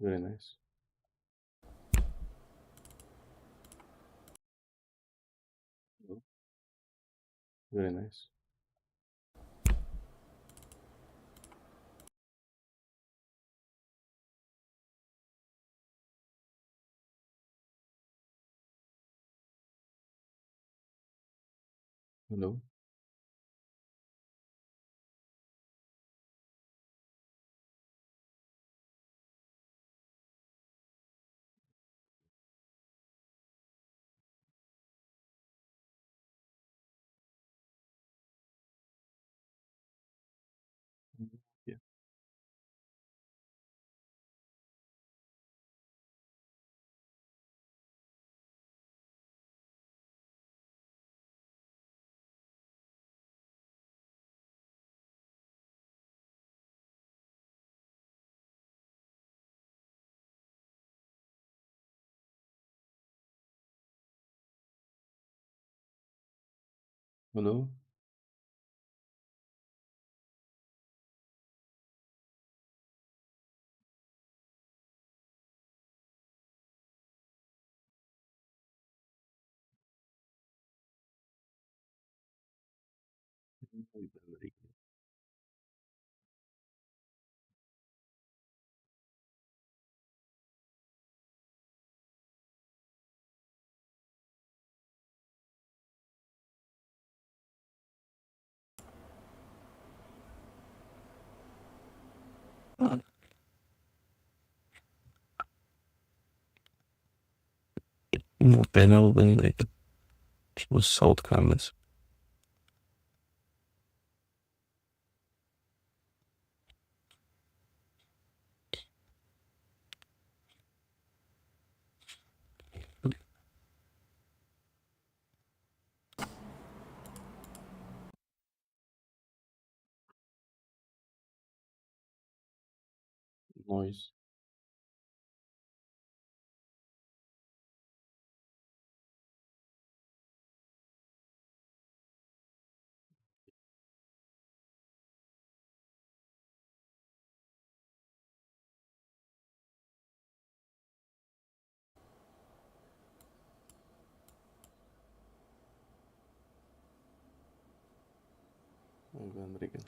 Very nice. Oh, very nice. Hello. Yeah. Hello. Very More benevolent with salt comments. noise. American.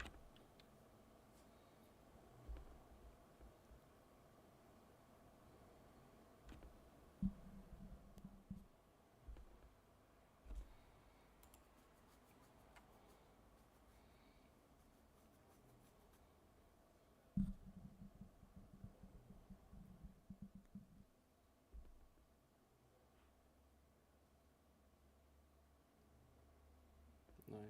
Nice.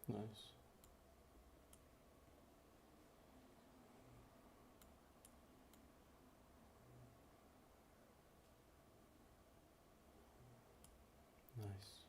Nice. Nice.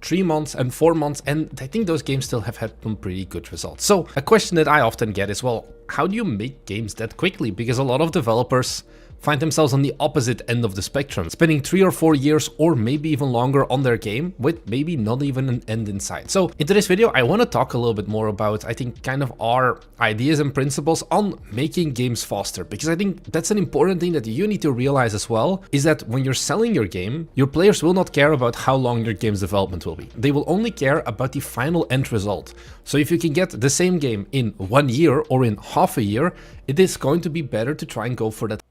3 months and 4 months, and I think those games still have had some pretty good results. So a question that I often get is, well, how do you make games that quickly? Because a lot of developers find themselves on the opposite end of the spectrum, spending 3 or 4 years or maybe even longer on their game with maybe not even an end in sight. So in today's video, I want to talk a little bit more about, I think, kind of our ideas and principles on making games faster, because I think that's an important thing that you need to realize as well, is that when you're selling your game, your players will not care about how long your game's development will be. They will only care about the final end result. So if you can get the same game in 1 year or in half a year, it is going to be better to try and go for that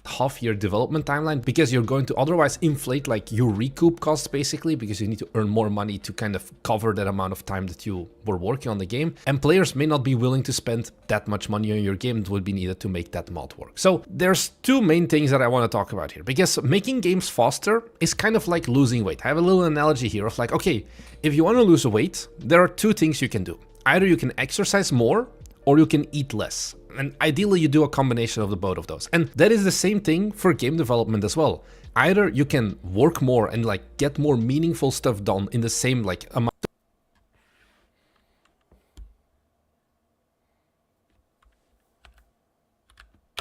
half-year development timeline, because you're going to otherwise inflate like your recoup costs, basically, because you need to earn more money to kind of cover that amount of time that you were working on the game, and players may not be willing to spend that much money on your game that would be needed to make that mod work. So there's two main things that I want to talk about here, because making games faster is kind of like losing weight. I have a little analogy here of like, okay, if you want to lose weight, there are two things you can do. Either you can exercise more or you can eat less. And ideally you do a combination of the both of those. And that is the same thing for game development as well. Either you can work more and like get more meaningful stuff done in the same like amount.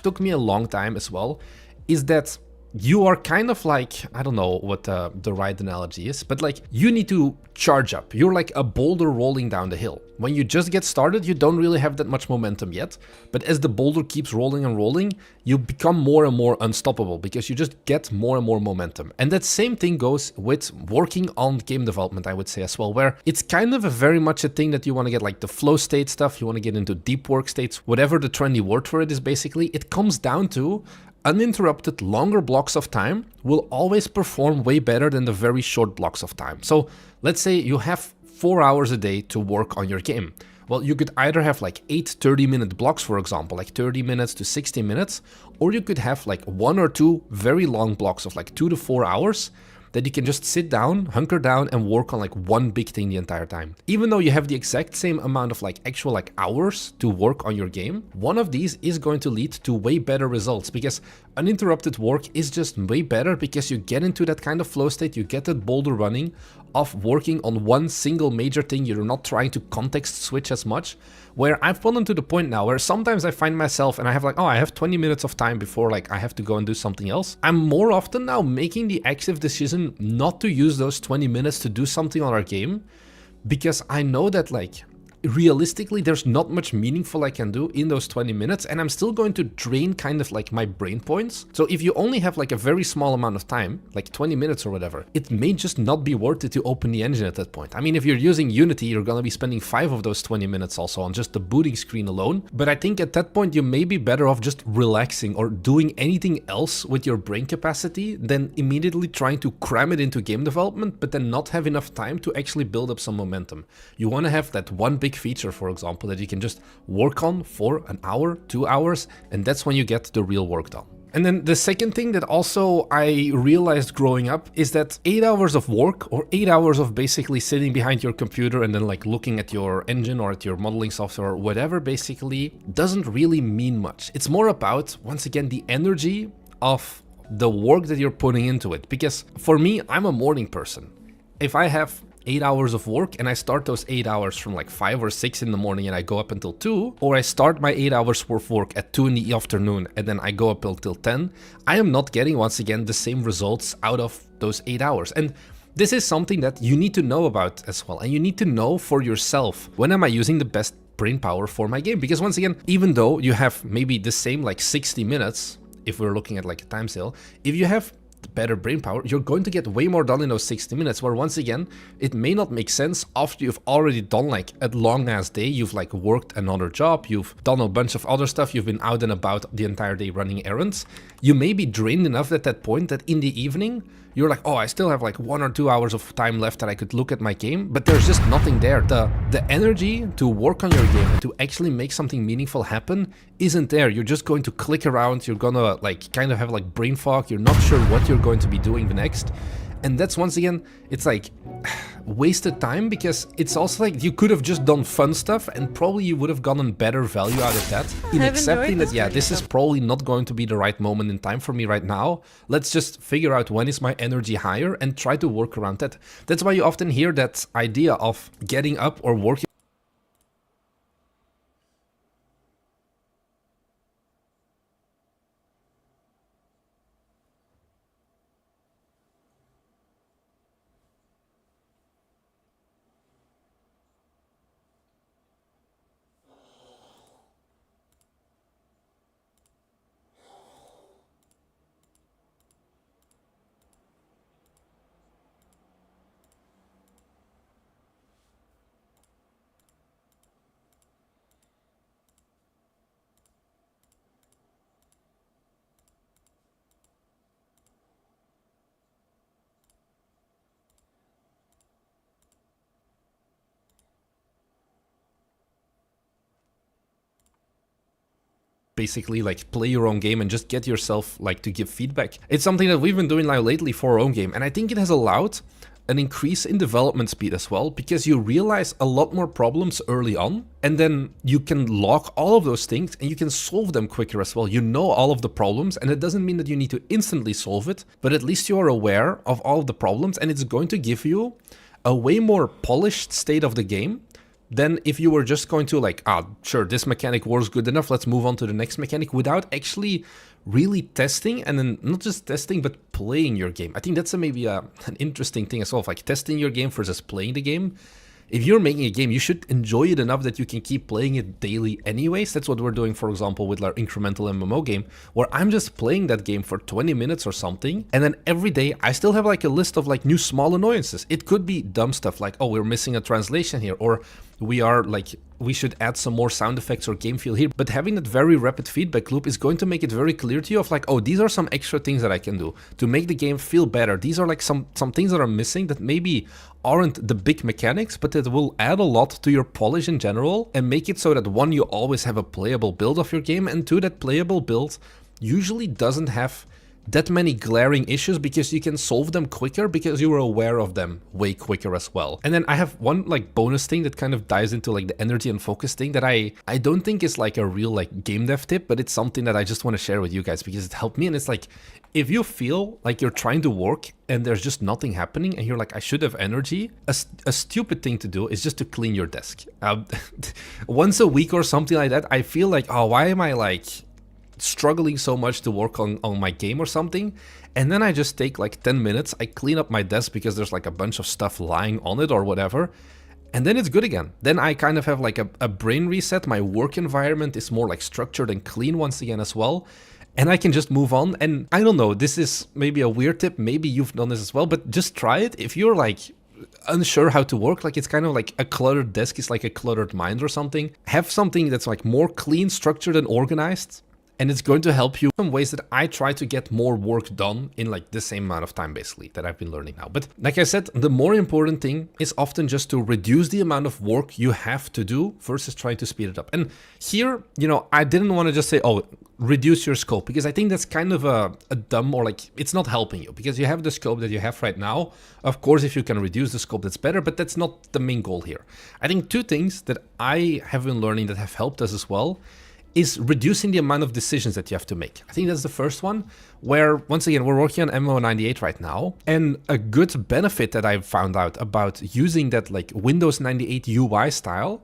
Took me a long time as well, is that you are kind of like, I don't know what the right analogy is, but like you need to charge up. You're like a boulder rolling down the hill. When you just get started, you don't really have that much momentum yet. But as the boulder keeps rolling and rolling, you become more and more unstoppable because you just get more and more momentum. And that same thing goes with working on game development, I would say as well, where it's kind of a very much a thing that you want to get like the flow state stuff, you want to get into deep work states, whatever the trendy word for it is. Basically, it comes down to uninterrupted longer blocks of time will always perform way better than the very short blocks of time. So let's say you have 4 hours a day to work on your game. Well, you could either have like 8 30-minute blocks, for example, like 30 minutes to 60 minutes, or you could have like 1 or 2 very long blocks of like 2 to 4 hours that you can just sit down, hunker down and work on like one big thing the entire time. Even though you have the exact same amount of like actual like hours to work on your game, one of these is going to lead to way better results, because uninterrupted work is just way better because you get into that kind of flow state, you get that boulder running of working on one single major thing. You're not trying to context switch as much, where I've gotten to the point now where sometimes I find myself and I have like, oh, I have 20 minutes of time before like I have to go and do something else. I'm more often now making the active decision not to use those 20 minutes to do something on our game, because I know that like realistically there's not much meaningful I can do in those 20 minutes, and I'm still going to drain kind of like my brain points. So if you only have like a very small amount of time, like 20 minutes or whatever, it may just not be worth it to open the engine at that point. I mean, if you're using Unity, you're gonna be spending 5 of those 20 minutes also on just the booting screen alone. But I think at that point you may be better off just relaxing or doing anything else with your brain capacity than immediately trying to cram it into game development, but then not have enough time to actually build up some momentum. You want to have that one big feature, for example, that you can just work on for an hour, 2 hours, and that's when you get the real work done. And then the second thing that also I realized growing up is that 8 hours of work or 8 hours of basically sitting behind your computer and then like looking at your engine or at your modeling software or whatever basically doesn't really mean much. It's more about, once again, the energy of the work that you're putting into it. Because for me, I'm a morning person. If I have 8 hours of work and I start those 8 hours from like 5 or 6 in the morning and I go up until 2, or I start my 8 hours worth of work at 2 in the afternoon and then I go up until 10, I am not getting, once again, the same results out of those 8 hours. And this is something that you need to know about as well. And you need to know for yourself, when am I using the best brain power for my game? Because once again, even though you have maybe the same like 60 minutes, if we're looking at like a time scale, if you have better brain power, you're going to get way more done in those 60 minutes, where once again, it may not make sense after you've already done like a long ass day, you've like worked another job, you've done a bunch of other stuff, you've been out and about the entire day running errands. You may be drained enough at that point that in the evening, you're like, oh, I still have like 1 or 2 hours of time left that I could look at my game, but there's just nothing there. The energy to work on your game and to actually make something meaningful happen isn't there. You're just going to click around, you're gonna like kind of have like brain fog, you're not sure what you're going to be doing the next. And that's, once again, it's like wasted time, because it's also like you could have just done fun stuff and probably you would have gotten better value out of that in accepting that, yeah, this is probably not going to be the right moment in time for me right now. Let's just figure out when is my energy higher and try to work around that. That's why you often hear that idea of getting up or working basically like play your own game and just get yourself like to give feedback. It's something that we've been doing now lately for our own game, and I think it has allowed an increase in development speed as well, because you realize a lot more problems early on, and then you can log all of those things and you can solve them quicker as well. You know all of the problems, and it doesn't mean that you need to instantly solve it, but at least you are aware of all of the problems, and it's going to give you a way more polished state of the game than if you were just going to like, sure, this mechanic works good enough, let's move on to the next mechanic, without actually really testing, and then not just testing, but playing your game. I think that's maybe an interesting thing as well, like testing your game versus playing the game. If you're making a game, you should enjoy it enough that you can keep playing it daily anyways. That's what we're doing, for example, with our incremental MMO game, where I'm just playing that game for 20 minutes or something, and then every day I still have like a list of like new small annoyances. It could be dumb stuff like, oh, we're missing a translation here, or we should add some more sound effects or game feel here. But having that very rapid feedback loop is going to make it very clear to you of like, oh, these are some extra things that I can do to make the game feel better. These are like some things that are missing that maybe aren't the big mechanics, but that will add a lot to your polish in general and make it so that, one, you always have a playable build of your game, and two, that playable build usually doesn't have that many glaring issues because you can solve them quicker because you were aware of them way quicker as well. And then I have one like bonus thing that kind of dives into like the energy and focus thing that I don't think is like a real like game dev tip, but it's something that I just want to share with you guys because it helped me. And it's like, if you feel like you're trying to work and there's just nothing happening and you're like, I should have energy, a stupid thing to do is just to clean your desk. Once a week or something like that, I feel like, oh, why am I like struggling so much to work on my game or something? And then I just take like 10 minutes, I clean up my desk because there's like a bunch of stuff lying on it or whatever, and then it's good again. Then I kind of have like a brain reset. My work environment is more like structured and clean once again as well, and I can just move on. And I don't know, this is maybe a weird tip, maybe you've done this as well, but just try it. If you're like unsure how to work, like it's kind of like a cluttered desk is like a cluttered mind or something, have something that's like more clean, structured and organized, and it's going to help you in ways that I try to get more work done in like the same amount of time basically that I've been learning now. But like I said, the more important thing is often just to reduce the amount of work you have to do versus trying to speed it up. And here, you know, I didn't want to just say, oh, reduce your scope, because I think that's kind of a dumb, or like it's not helping you because you have the scope that you have right now. Of course, if you can reduce the scope, that's better, but that's not the main goal here. I think two things that I have been learning that have helped us as well is reducing the amount of decisions that you have to make. I think that's the first one, where once again, we're working on MO98 right now. And a good benefit that I've found out about using that like Windows 98 UI style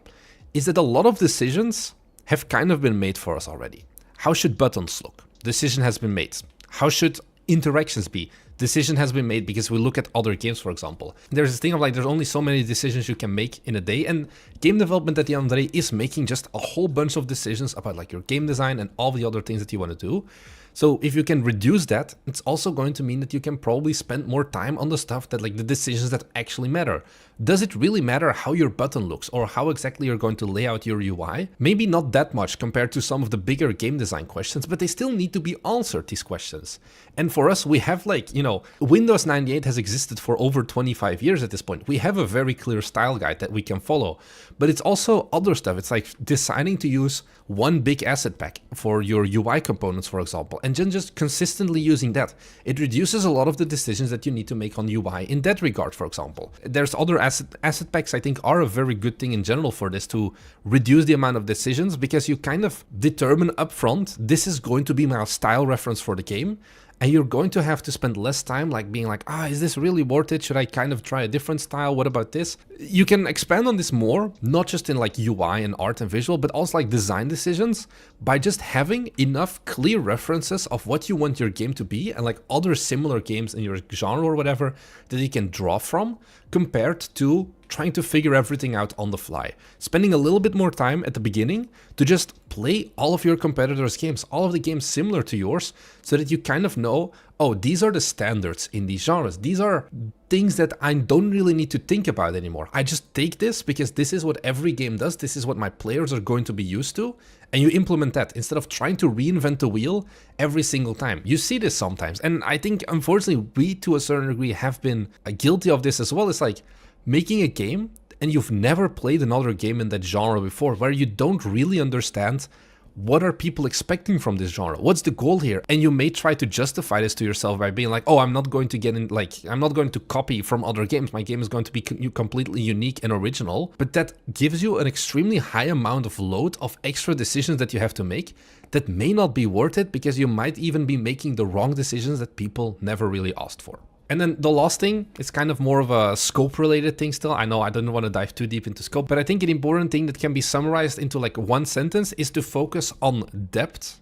is that a lot of decisions have kind of been made for us already. How should buttons look? Decision has been made. How should interactions be? Decision has been made because we look at other games, for example. There's this thing of like, there's only so many decisions you can make in a day, and game development at the end of the day is making just a whole bunch of decisions about like your game design and all the other things that you want to do. So if you can reduce that, it's also going to mean that you can probably spend more time on the stuff that like the decisions that actually matter. Does it really matter how your button looks or how exactly you're going to lay out your UI? Maybe not that much compared to some of the bigger game design questions, but they still need to be answered, these questions. And for us, we have like, you know, Windows 98 has existed for over 25 years at this point. We have a very clear style guide that we can follow, but it's also other stuff. It's like deciding to use one big asset pack for your UI components, for example. well, and then just consistently using that. It reduces a lot of the decisions that you need to make on UI in that regard, for example. There's other asset packs I think are a very good thing in general for this, to reduce the amount of decisions, because you kind of determine upfront, this is going to be my style reference for the game. And you're going to have to spend less time like being like, is this really worth it? Should I kind of try a different style? What about this? You can expand on this more, not just in like UI and art and visual, but also like design decisions, by just having enough clear references of what you want your game to be and like other similar games in your genre or whatever that you can draw from, compared to trying to figure everything out on the fly. Spending a little bit more time at the beginning to just play all of your competitors' games, all of the games similar to yours, so that you kind of know, oh, these are the standards in these genres. These are things that I don't really need to think about anymore. I just take this because this is what every game does. This is what my players are going to be used to. And you implement that instead of trying to reinvent the wheel every single time. You see this sometimes. And I think, unfortunately, we to a certain degree have been guilty of this as well. It's like making a game and you've never played another game in that genre before, where you don't really understand what are people expecting from this genre? What's the goal here? And you may try to justify this to yourself by being like, oh, I'm not going to get in, like, I'm not going to copy from other games. My game is going to be completely unique and original. But that gives you an extremely high amount of load of extra decisions that you have to make that may not be worth it, because you might even be making the wrong decisions that people never really asked for. And then the last thing, it's kind of more of a scope related thing still. I know I don't want to dive too deep into scope, but I think an important thing that can be summarized into like one sentence is to focus on depth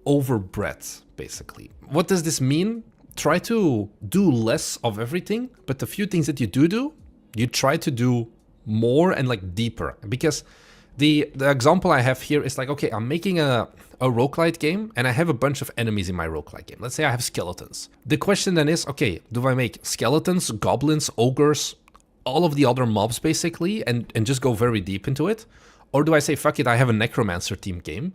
over breadth, basically. What does this mean? Try to do less of everything, but the few things that you do, you try to do more and like deeper. Because the example I have here is like, okay, I'm making a roguelite game and I have a bunch of enemies in my roguelite game. Let's say I have skeletons. The question then is, okay, do I make skeletons, goblins, ogres, all of the other mobs basically, and just go very deep into it? Or do I say, fuck it, I have a necromancer team game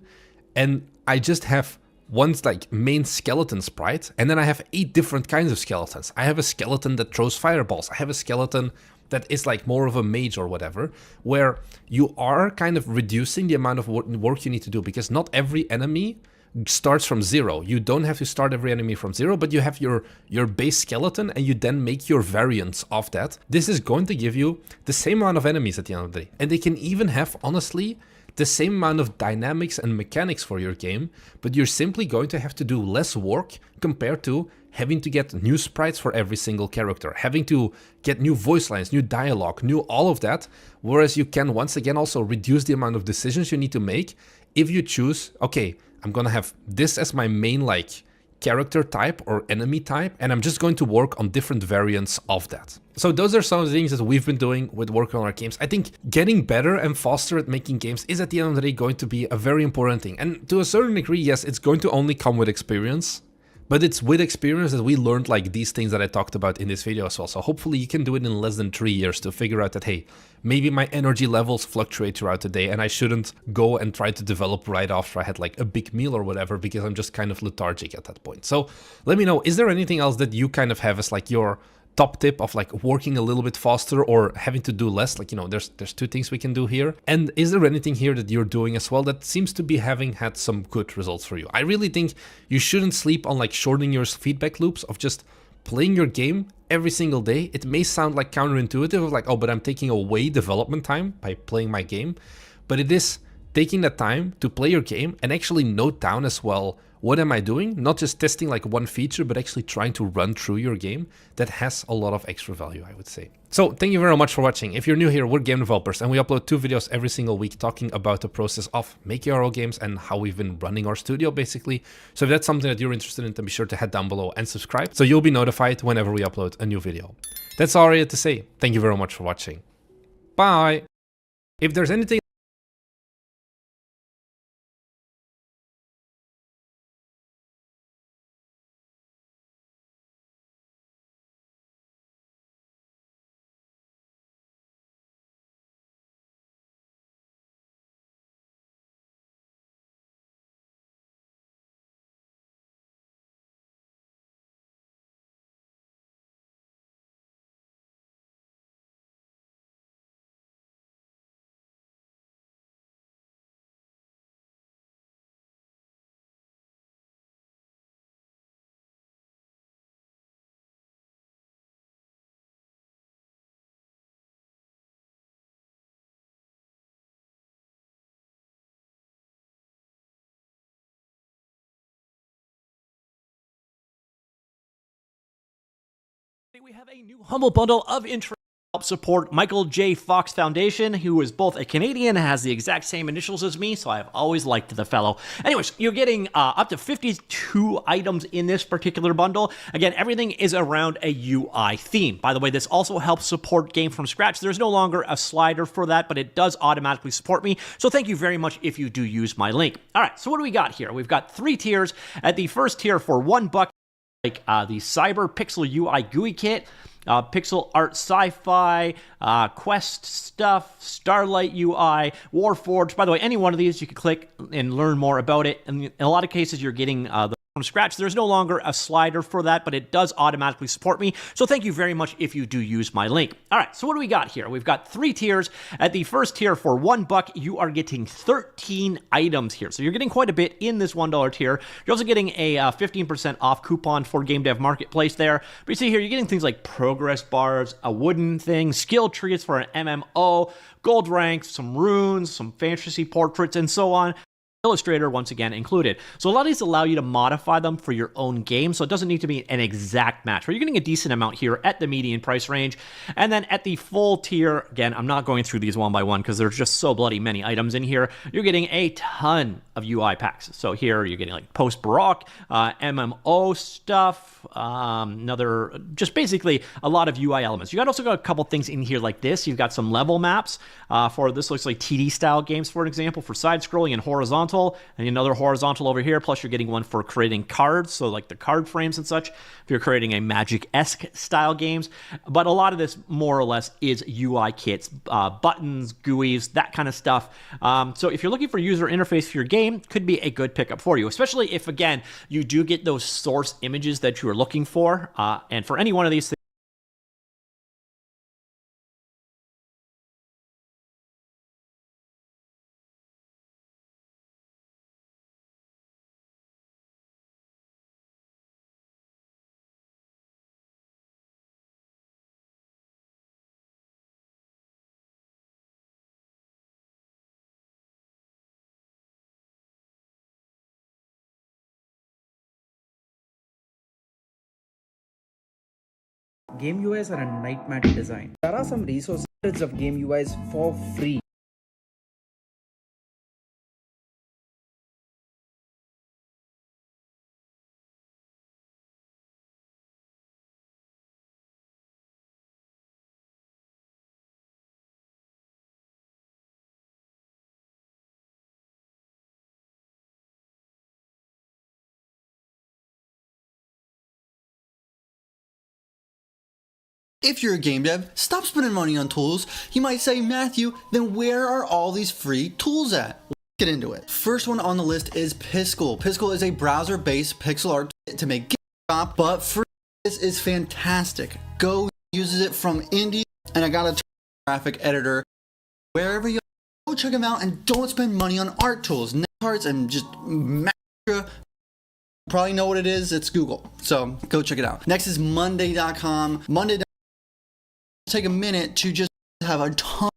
and I just have one like main skeleton sprite, and then I have 8 different kinds of skeletons. I have a skeleton that throws fireballs. I have a skeleton that is like more of a mage or whatever, where you are kind of reducing the amount of work you need to do, because not every enemy starts from zero. You don't have to start every enemy from zero, but you have your base skeleton and you then make your variants of that. This is going to give you the same amount of enemies at the end of the day. And they can even have, honestly, the same amount of dynamics and mechanics for your game, but you're simply going to have to do less work compared to having to get new sprites for every single character, having to get new voice lines, new dialogue, new all of that, whereas you can once again also reduce the amount of decisions you need to make if you choose, okay, I'm gonna have this as my main like character type or enemy type, and I'm just going to work on different variants of that. So those are some of the things that we've been doing with working on our games. I think getting better and faster at making games is at the end of the day going to be a very important thing. And to a certain degree, yes, it's going to only come with experience. But it's with experience that we learned like these things that I talked about in this video as well. So hopefully you can do it in less than 3 years to figure out that, hey, maybe my energy levels fluctuate throughout the day and I shouldn't go and try to develop right after I had like a big meal or whatever, because I'm just kind of lethargic at that point. So let me know, is there anything else that you kind of have as like your top tip of like working a little bit faster or having to do less? Like, you know, there's 2 things we can do here. And is there anything here that you're doing as well that seems to be having had some good results for you? I really think you shouldn't sleep on like shortening your feedback loops of just playing your game every single day. It may sound like counterintuitive of like, oh, but I'm taking away development time by playing my game. But it is taking the time to play your game and actually note down as well, what am I doing? Not just testing like one feature, but actually trying to run through your game. That has a lot of extra value, I would say. So thank you very much for watching. If you're new here, we're game developers and we upload 2 videos every single week talking about the process of making our own games and how we've been running our studio basically. So if that's something that you're interested in, then be sure to head down below and subscribe so you'll be notified whenever we upload a new video. That's all I had to say. Thank you very much for watching. Bye. If there's anything We have a new humble bundle of interest to help support Michael J. Fox Foundation, who is both a Canadian and has the exact same initials as me, so I've always liked the fellow. Anyways, you're getting up to 52 items in this particular bundle. Again, everything is around a UI theme. By the way, this also helps support Game from Scratch. There's no longer a slider for that, but it does automatically support me, so thank you very much if you do use my link. All right, so what do we got here? We've got 3 tiers. At the first tier for $1, like the Cyber Pixel UI GUI kit, pixel art sci-fi, quest stuff, Starlight UI, Warforged. By the way, any one of these you can click and learn more about it. And in a lot of cases, you're getting the from scratch. There's no longer a slider for that, but it does automatically support me. So thank you very much if you do use my link. All right, so what do we got here? We've got 3 tiers. At the first tier for $1, you are getting 13 items here. So you're getting quite a bit in this $1 tier. You're also getting a 15% off coupon for Game Dev Marketplace there. But you see here, you're getting things like progress bars, a wooden thing, skill trees for an MMO, gold ranks, some runes, some fantasy portraits, and so on. Illustrator once again included. So a lot of these allow you to modify them for your own game, so it doesn't need to be an exact match, but you're getting a decent amount here at the median price range. And then at the full tier, again, I'm not going through these one by one because there's just so bloody many items in here. You're getting a ton of UI packs. So here you're getting like post-Baroque, MMO stuff, just basically a lot of UI elements. You also got a couple things in here like this. You've got some level maps for this looks like TD style games, for an example, for side scrolling and horizontal, and another horizontal over here. Plus you're getting one for creating cards, so like the card frames and such, if you're creating a Magic-esque style games. But a lot of this more or less is UI kits, buttons, GUIs, that kind of stuff. So if you're looking for user interface for your game, could be a good pickup for you, especially if, again, you do get those source images that you are looking for. And for any one of these things, Game UIs are a nightmare to design. There are some resources of game UIs for free. If you're a game dev, stop spending money on tools. You might say, Matthew, then where are all these free tools at? Let's get into it. First one on the list is Piskel. Piskel is a browser-based pixel art to make game shop, but free. This is fantastic. Go uses it from indie, and I got a graphic editor. Wherever you go, check them out, and don't spend money on art tools, NetArts, and just Maxtra. Probably know what it is. It's Google. So go check it out. Next is Monday.com. Monday.com. Take a minute to just have a ton of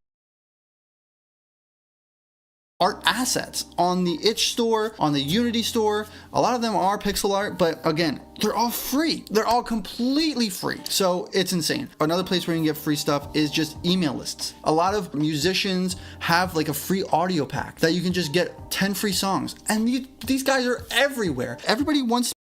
art assets on the itch store, on the Unity store. A lot of them are pixel art, but again, they're all free. They're all completely free. So it's insane. Another place where you can get free stuff is just email lists. A lot of musicians have like a free audio pack that you can just get 10 free songs. And these guys are everywhere. Everybody wants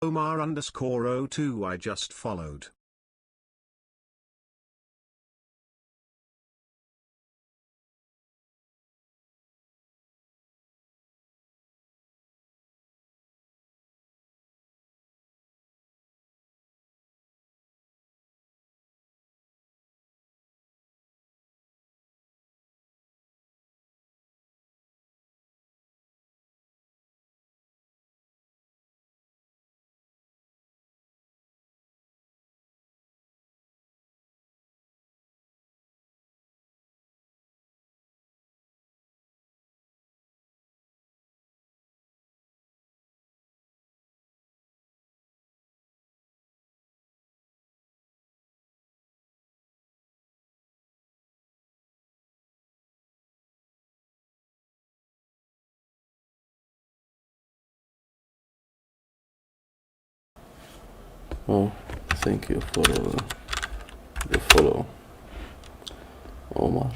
Omar_02 I just followed. Oh, thank you for the follow, Omar.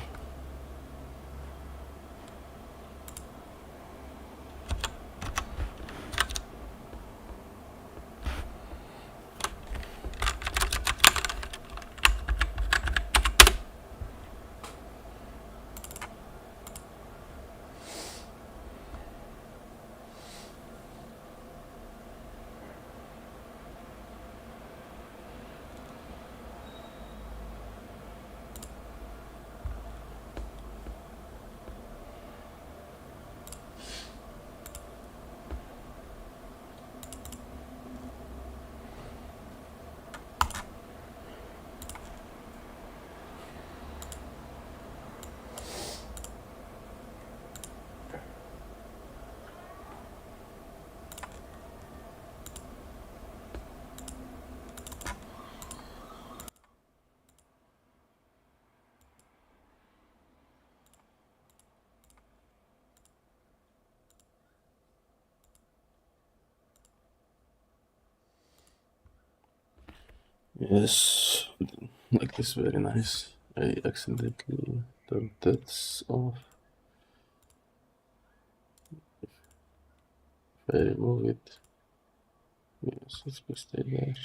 Yes, like this, very nice. I accidentally turned that off. If I remove it, yes, it's will stay there.